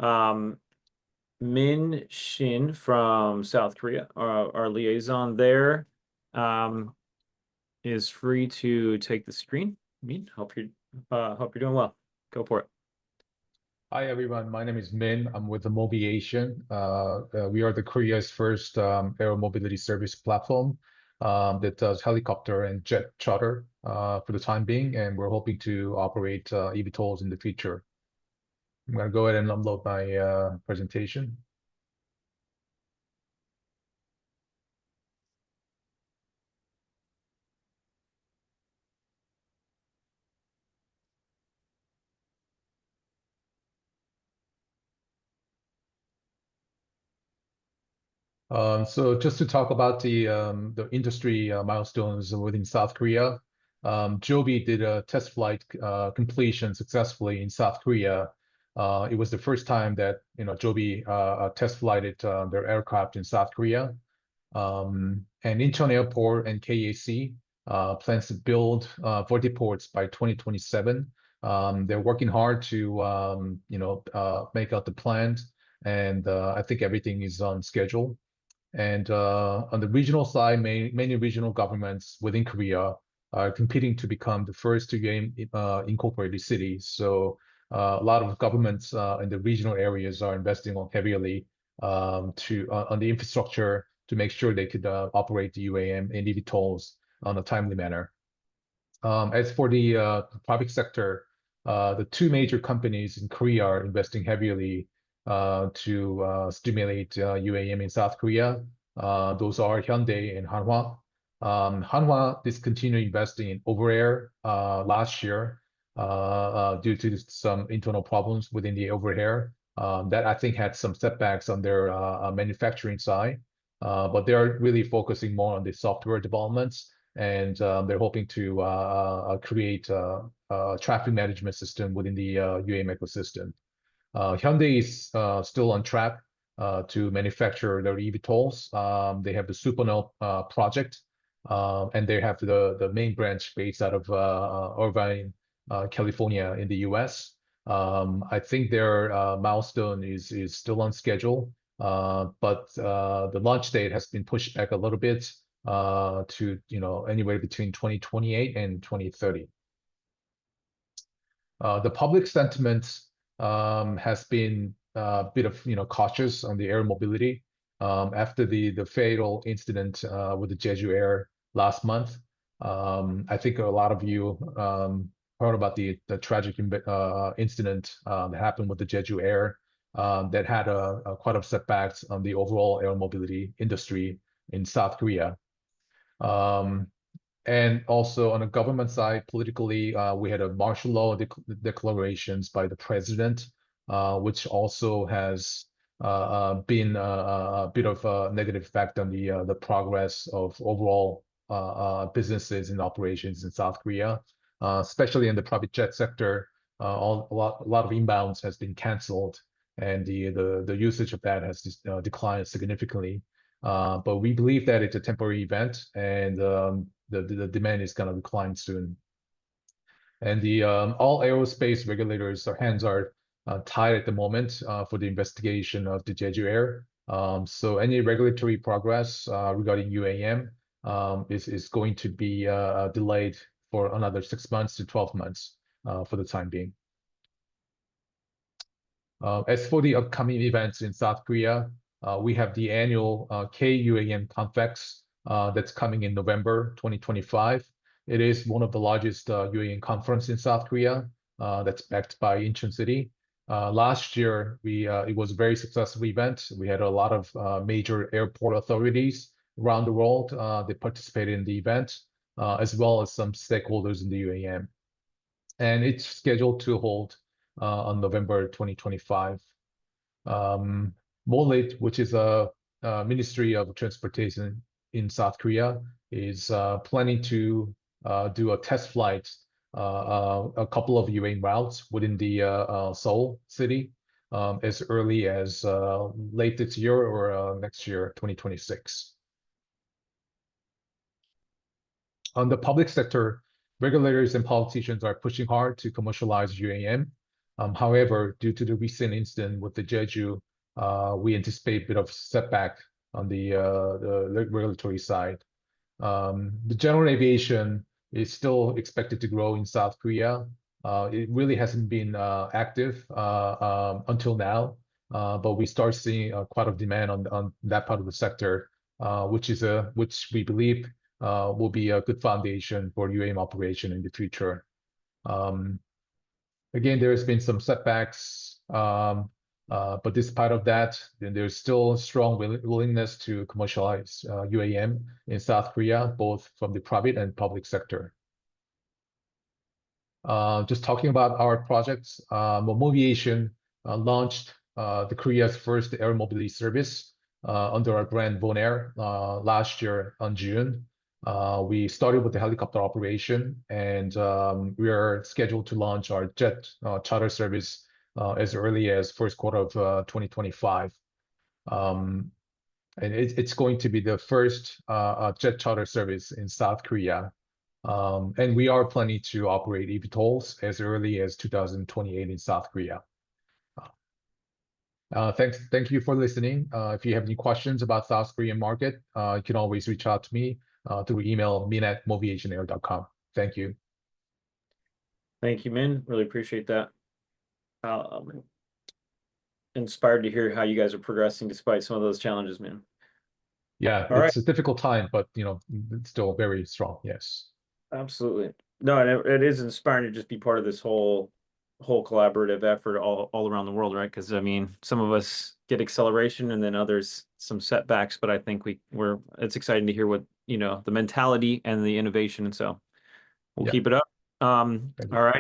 Um, Min Shin from South Korea, our liaison there, is free to take the screen. Min, hope you're doing well. Go for it. Hi everyone, my name is Min. I'm with the Mobiation. We are the Korea's first air mobility service platform that does helicopter and jet charter for the time being, and we're hoping to operate eVTOLs in the future. I'm going to go ahead and upload my presentation. So just to talk about the industry milestones within South Korea, Joby did a test flight completion successfully in South Korea. It was the first time that Joby test flighted their aircraft in South Korea. And Incheon Airport and KAC plans to build vertiports by 2027. They're working hard to make out the plans, and I think everything is on schedule. And on the regional side, many regional governments within Korea are competing to become the first UAM incorporated city. So a lot of governments in the regional areas are investing on heavily on the infrastructure to make sure they could operate the UAM and eVTOLs on a timely manner. As for the private sector, the two major companies in Korea are investing heavily to stimulate UAM in South Korea. Those are Hyundai and Hanwha. Hanwha discontinued investing in Overair last year due to some internal problems within the Overair that I think had some setbacks on their manufacturing side. But they're really focusing more on the software developments, and they're hoping to create a traffic management system within the UAM ecosystem. Hyundai is still on track to manufacture their eVTOLs. They have the Supernal project, and they have the main branch based out of Irvine, California in the US. I think their milestone is still on schedule, but the launch date has been pushed back a little bit to anywhere between 2028 and 2030. The public sentiment has been a bit of cautious on the air mobility after the fatal incident with the Jeju Air last month. I think a lot of you heard about the tragic incident that happened with the Jeju Air that had quite a setbacks on the overall air mobility industry in South Korea. And also on the government side, politically, we had a martial law declarations by the president, which also has been a bit of a negative effect on the progress of overall businesses and operations in South Korea, especially in the private jet sector. A lot of inbounds has been canceled, and the usage of that has declined significantly. But we believe that it's a temporary event, and the demand is going to decline soon. And the all aerospace regulators, their hands are tied at the moment for the investigation of the Jeju Air. So any regulatory progress regarding UAM is going to be delayed for another 6 months to 12 months for the time being. As for the upcoming events in South Korea, we have the annual K-UAM Conference that's coming in November 2025. It is one of the largest UAM conference in South Korea that's backed by Incheon City. Last year, it was a very successful event. We had a lot of major airport authorities around the world that participated in the event, as well as some stakeholders in the UAM. And it's scheduled to hold on November 2025. MOLIT, which is a Ministry of Transportation in South Korea, is planning to do a test flight, a couple of UAM routes within the Seoul city as early as late this year or next year, 2026. On the public sector, regulators and politicians are pushing hard to commercialize UAM. However, due to the recent incident with the Jeju, we anticipate a bit of setback on the regulatory side. The general aviation is still expected to grow in South Korea. It really hasn't been active until now, but we start seeing quite a demand on that part of the sector, which we believe will be a good foundation for UAM operation in the future. Again, there has been some setbacks, but despite of that, then there's still strong willingness to commercialize UAM in South Korea, both from the private and public sector. Just talking about our projects, Moviation launched the Korea's first air mobility service under our brand Bonaire last year on June. We started with the helicopter operation, and we are scheduled to launch our jet charter service as early as first quarter of 2025. And it's going to be the first jet charter service in South Korea. And we are planning to operate eVTOLs as early as 2028 in South Korea. Thank you for listening. If you have any questions about South Korean market, you can always reach out to me through email min@moviationair.com. Thank you. Thank you, Min. Really appreciate that. Inspired to hear how you guys are progressing despite some of those challenges, man. Yeah, All it's a difficult time, but it's still very strong. Yes. Absolutely. No, and it is inspiring to just be part of this whole collaborative effort all around the world, right? Because I mean, some of us get acceleration and then others some setbacks, but I think it's exciting to hear what the mentality and the innovation, and so we'll keep it up. All right.